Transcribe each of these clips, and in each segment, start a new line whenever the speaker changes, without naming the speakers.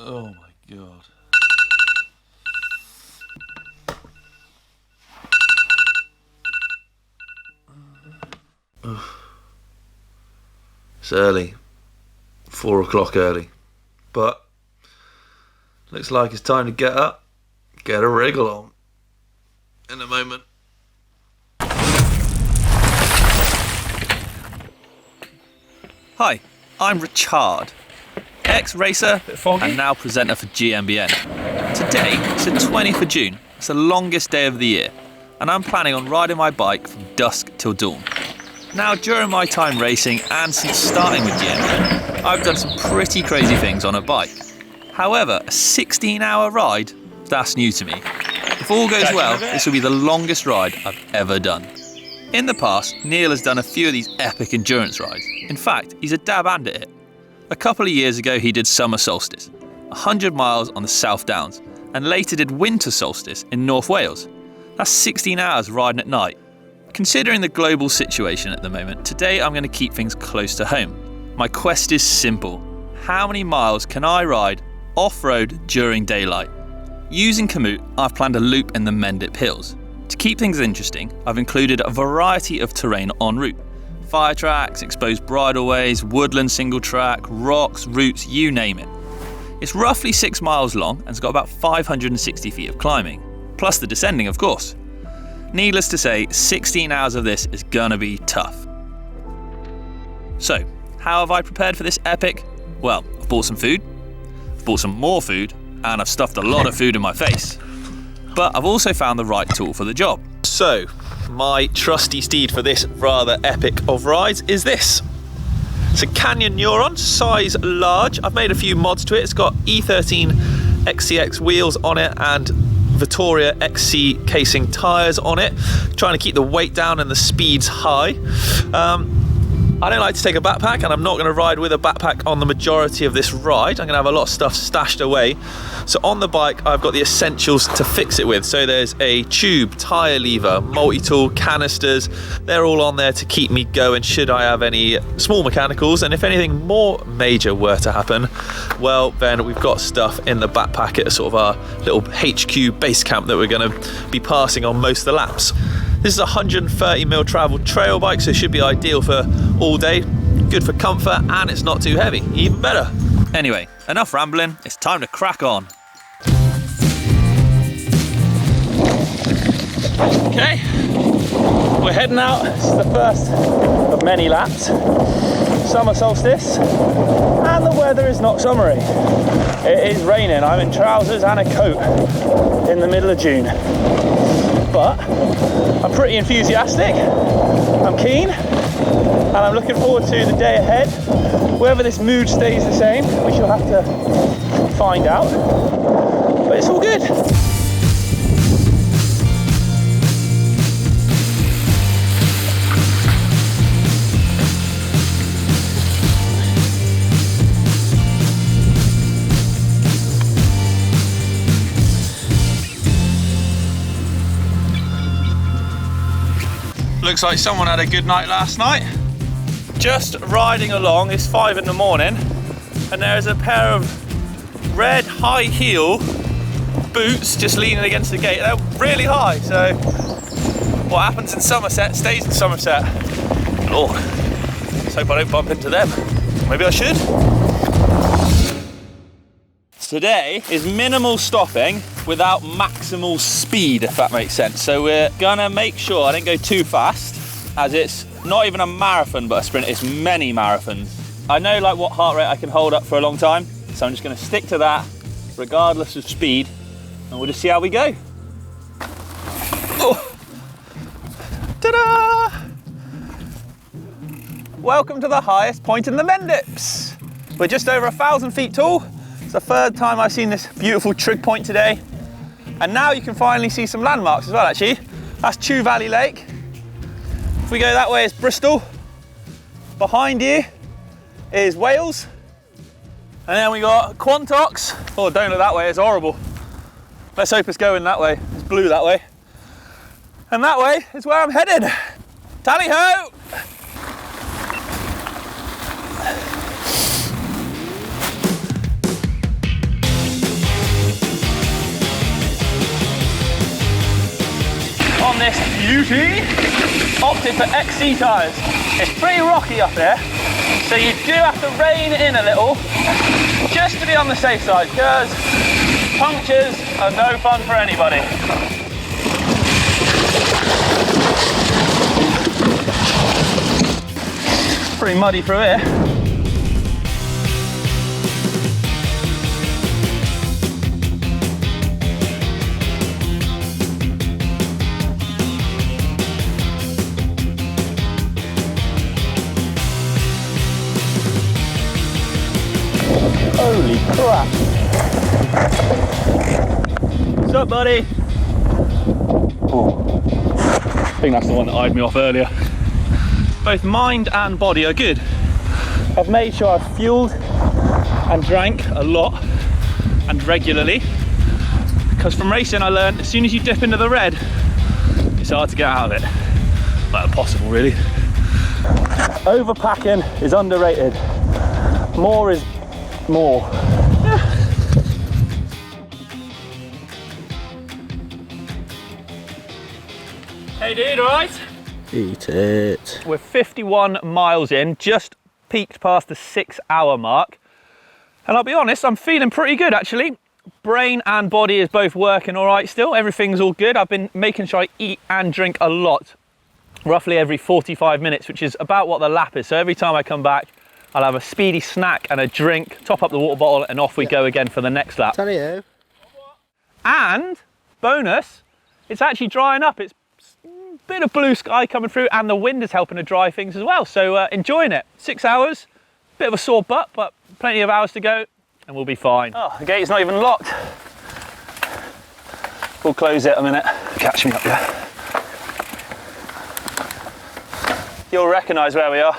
Oh my god. It's early. 4 o'clock early. But looks like it's time to get up, get a wriggle on in a moment.
Hi, I'm Richard, ex-racer and now presenter for GMBN. Today is the 20th of June, it's the longest day of the year, and I'm planning on riding my bike from dusk till dawn. Now, during my time racing and since starting with GMBN, I've done some pretty crazy things on a bike. However, a 16-hour ride, that's new to me. If all goes well, this will be the longest ride I've ever done. In the past, Neil has done a few of these epic endurance rides. In fact, he's a dab hand at it. A couple of years ago, he did Summer Solstice, 100 miles on the South Downs, and later did Winter Solstice in North Wales. That's 16 hours riding at night. Considering the global situation at the moment, today I'm going to keep things close to home. My quest is simple. How many miles can I ride off-road during daylight? Using Komoot, I've planned a loop in the Mendip Hills. To keep things interesting, I've included a variety of terrain en route. Fire tracks, exposed bridleways, woodland single track, rocks, roots, you name it. It's roughly 6 miles long and it's got about 560 feet of climbing, plus the descending of course. Needless to say, 16 hours of this is gonna be tough. So, how have I prepared for this epic? Well, I've bought some food, I've bought some more food, and I've stuffed a lot of food in my face. But I've also found the right tool for the job. So, my trusty steed for this rather epic of rides is this. It's a Canyon Neuron, size large. I've made a few mods to it. It's got E13 XCX wheels on it and Vittoria XC casing tyres on it, trying to keep the weight down and the speeds high. I don't like to take a backpack, and I'm not going to ride with a backpack on the majority of this ride. I'm going to have a lot of stuff stashed away. So on the bike, I've got the essentials to fix it with. So there's a tube, tyre lever, multi-tool, canisters. They're all on there to keep me going should I have any small mechanicals. And if anything more major were to happen, well, then we've got stuff in the backpack at sort of our little HQ base camp that we're going to be passing on most of the laps. This is a 130mm travel trail bike, so it should be ideal for all day. Good for comfort, and it's not too heavy, even better. Anyway, enough rambling, it's time to crack on. Okay, we're heading out. This is the first of many laps. Summer solstice, and the weather is not summery. It is raining. I'm in trousers and a coat in the middle of June. But I'm pretty enthusiastic, I'm keen, and I'm looking forward to the day ahead. Whether this mood stays the same, we shall have to find out, but it's all good. Looks like someone had a good night last night. Just riding along, it's 5 in the morning, and there's a pair of red high heel boots just leaning against the gate. They're really high, so what happens in Somerset stays in Somerset. Oh, let's hope I don't bump into them. Maybe I should. Today is minimal stopping without maximal speed, if that makes sense. So we're gonna make sure I don't go too fast, as it's not even a marathon but a sprint, it's many marathons. I know like what heart rate I can hold up for a long time, so I'm just gonna stick to that regardless of speed, and we'll just see how we go. Oh. Ta-da! Welcome to the highest point in the Mendips. We're just over 1,000 feet tall. It's the third time I've seen this beautiful trig point today. And now you can finally see some landmarks as well, actually. That's Chew Valley Lake. If we go that way, it's Bristol. Behind you is Wales. And then we got Quantox. Oh, don't look that way, it's horrible. Let's hope it's going that way. It's blue that way. And that way is where I'm headed. Tally-ho! beauty, opted for XC tyres. It's pretty rocky up here, so you do have to rein it in a little, just to be on the safe side, because punctures are no fun for anybody. Pretty muddy through here. Holy crap. What's up, buddy? Oh, I think that's the one that eyed me off earlier. Both mind and body are good. I've made sure I've fueled and drank a lot and regularly, because from racing I learned as soon as you dip into the red, it's hard to get out of it. Well, impossible really. Overpacking is underrated. More is more. Hey dude, alright?
Eat it.
We're 51 miles in, just peaked past the 6 hour mark. And I'll be honest, I'm feeling pretty good actually. Brain and body is both working all right still. Everything's all good. I've been making sure I eat and drink a lot, roughly every 45 minutes, which is about what the lap is. So every time I come back, I'll have a speedy snack and a drink, top up the water bottle, and off we go again for the next lap.
Tell you.
And bonus, it's actually drying up. It's a bit of blue sky coming through, and the wind is helping to dry things as well. So enjoying it. 6 hours, bit of a sore butt, but plenty of hours to go, and we'll be fine. Oh, the gate's not even locked. We'll close it a minute. Catch me up there. You'll recognise where we are.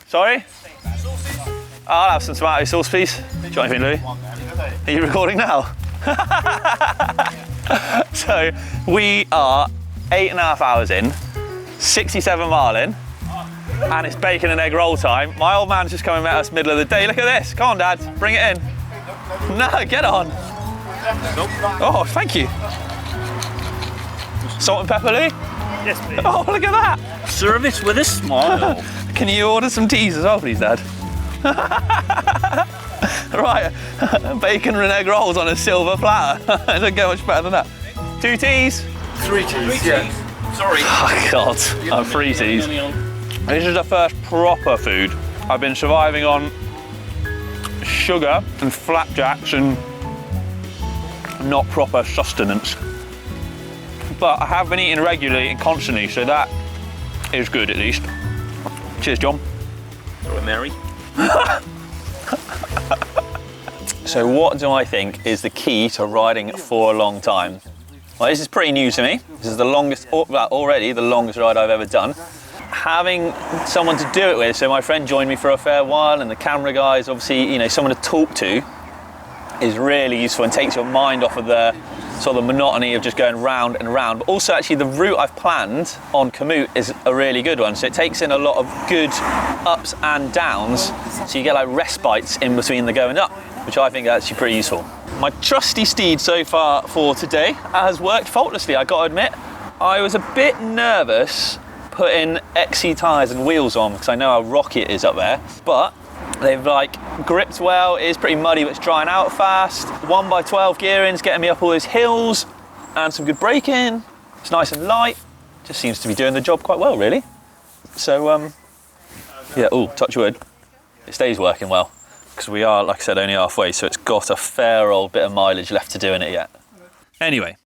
Sorry? I'll have some tomato sauce, please. Do you want anything, Louis? Are you recording now? So, we are 8.5 hours in, 67 mile in, and it's bacon and egg roll time. My old man's just come and met us middle of the day. Look at this. Come on, Dad. Bring it in. No, get on. Oh, thank you. Salt and pepper, Louis?
Yes, please.
Oh, look at that.
Service with a smile.
Can you order some teas as well, please, Dad? Right, bacon and egg rolls on a silver platter. It doesn't get much better than that. 2 teas?
3 teas. Yeah. Sorry.
Oh, God. Oh, 3 teas. This is the first proper food. I've been surviving on sugar and flapjacks and not proper sustenance. But I have been eating regularly and constantly, so that is good at least. Cheers, John.
Sorry, Mary.
So what do I think is the key to riding for a long time? Well, this is pretty new to me. This is the longest, already the longest ride I've ever done. Having someone to do it with, so my friend joined me for a fair while, and the camera guys, obviously, you know, someone to talk to is really useful and takes your mind off of the sort of the monotony of just going round and round. But also actually the route I've planned on Commute is a really good one. So it takes in a lot of good ups and downs. So you get like respites in between the going up, which I think is actually pretty useful. My trusty steed so far for today has worked faultlessly, I gotta admit. I was a bit nervous putting XC tyres and wheels on because I know how rocky it is up there, but they've like gripped well. It is pretty muddy, but it's drying out fast. 1x12 gearing's getting me up all those hills, and some good braking. It's nice and light. Just seems to be doing the job quite well, really. So, yeah. Oh, touch wood. It stays working well because we are, like I said, only halfway, so it's got a fair old bit of mileage left to do in it yet. Anyway.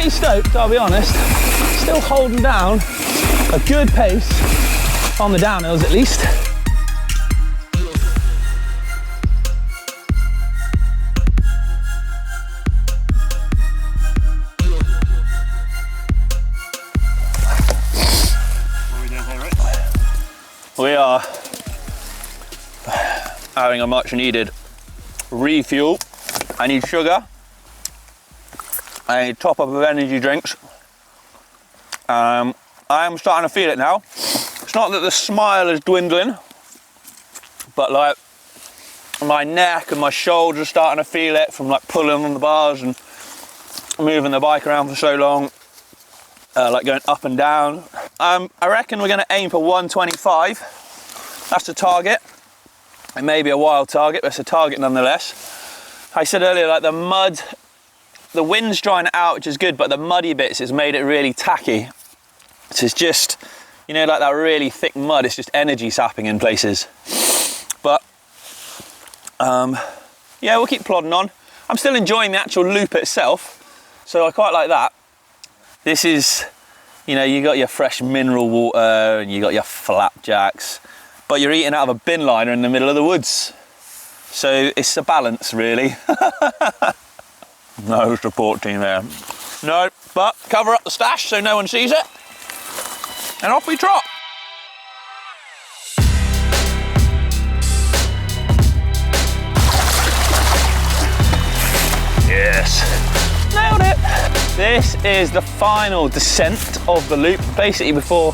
pretty stoked, I'll be honest. Still holding down a good pace on the downhills at least. We are having a much needed refuel. I need sugar, I need top up of energy drinks. I am starting to feel it now. It's not that the smile is dwindling, but like my neck and my shoulders are starting to feel it from like pulling on the bars and moving the bike around for so long, like going up and down. I reckon we're going to aim for 125. That's the target. It may be a wild target, but it's a target nonetheless. I said earlier, like the mud, the wind's drying it out, which is good, but the muddy bits has made it really tacky. So it's just, you know, like that really thick mud, it's just energy sapping in places. But yeah, we'll keep plodding on. I'm still enjoying the actual loop itself, so I quite like that. This is, you know, you got your fresh mineral water and you got your flapjacks, but you're eating out of a bin liner in the middle of the woods. So it's a balance, really. No support team there. No, but cover up the stash so no one sees it. And off we trot. Yes. Nailed it. This is the final descent of the loop, basically before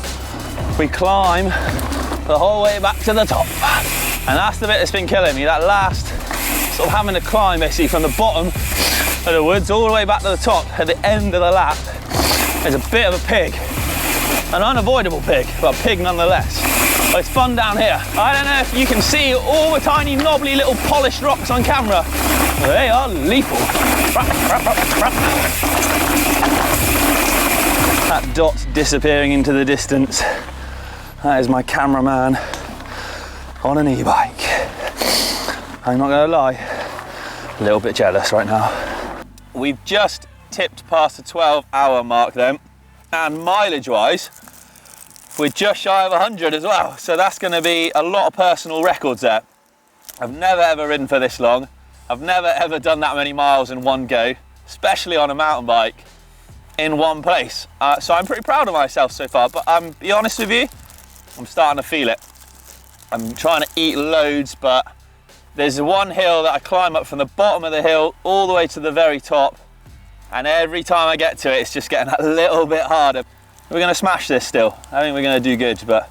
we climb the whole way back to the top. And that's the bit that's been killing me, that last sort of having to climb basically from the bottom of the woods all the way back to the top at the end of the lap. There's a bit of a pig, an unavoidable pig, but a pig nonetheless. But it's fun down here. I don't know if you can see all the tiny knobbly little polished rocks on camera. They are lethal. That dot disappearing into the distance. That is my cameraman on an e-bike. I'm not gonna lie, a little bit jealous right now. We've just tipped past the 12-hour mark then, and mileage-wise, we're just shy of 100 as well. So that's gonna be a lot of personal records there. I've never ever ridden for this long. I've never ever done that many miles in one go, especially on a mountain bike in one place. So I'm pretty proud of myself so far, but I'm be honest with you, I'm starting to feel it. I'm trying to eat loads, but there's one hill that I climb up from the bottom of the hill all the way to the very top, and every time I get to it, it's just getting a little bit harder. We're gonna smash this still. I think we're gonna do good, but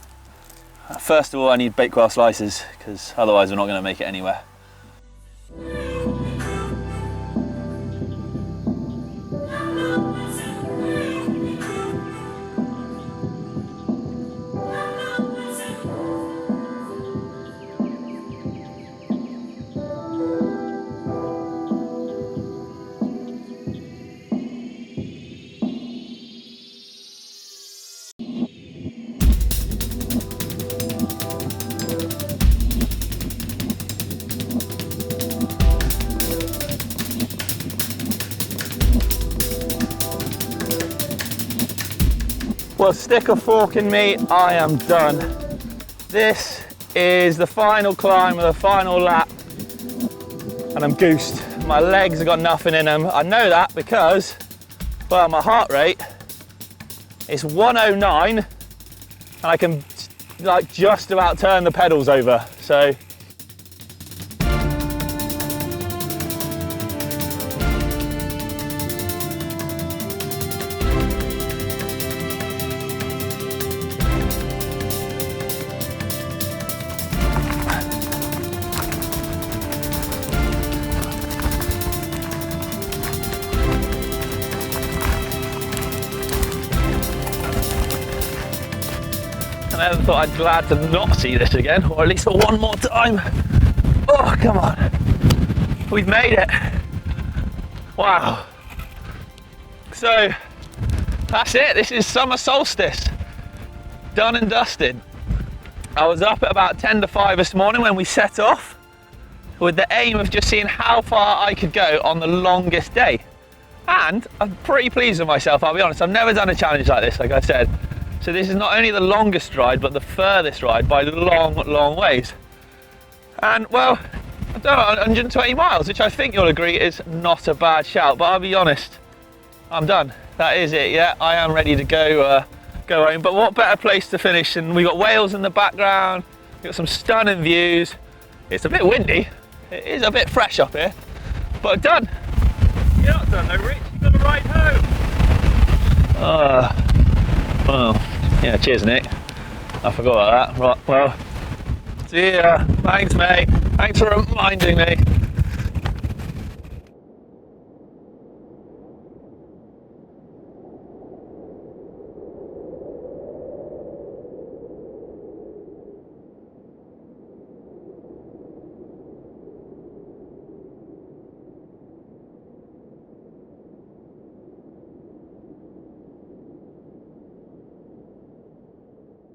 first of all, I need bakewell slices, because otherwise we're not gonna make it anywhere. Well, stick a fork in me, I am done. This is the final climb of the final lap, and I'm goosed. My legs have got nothing in them. I know that because, well, my heart rate is 109, and I can like just about turn the pedals over, so. I never thought I'd glad to not see this again, or at least for one more time. Oh, come on. We've made it. Wow. So, that's it. This is summer solstice. Done and dusted. I was up at about 10 to 5 this morning when we set off, with the aim of just seeing how far I could go on the longest day. And I'm pretty pleased with myself, I'll be honest. I've never done a challenge like this, like I said. So this is not only the longest ride, but the furthest ride by long, long ways. And well, I don't know, 120 miles, which I think you'll agree is not a bad shout, but I'll be honest, I'm done. That is it, yeah, I am ready to go home. But what better place to finish? And we've got Wales in the background, we've got some stunning views. It's a bit windy, it is a bit fresh up here, but done.
You're not done though, Rich. You've got to ride home.
Well, yeah, cheers Nick. I forgot about that. Right, well, see ya. Thanks mate. Thanks for reminding me.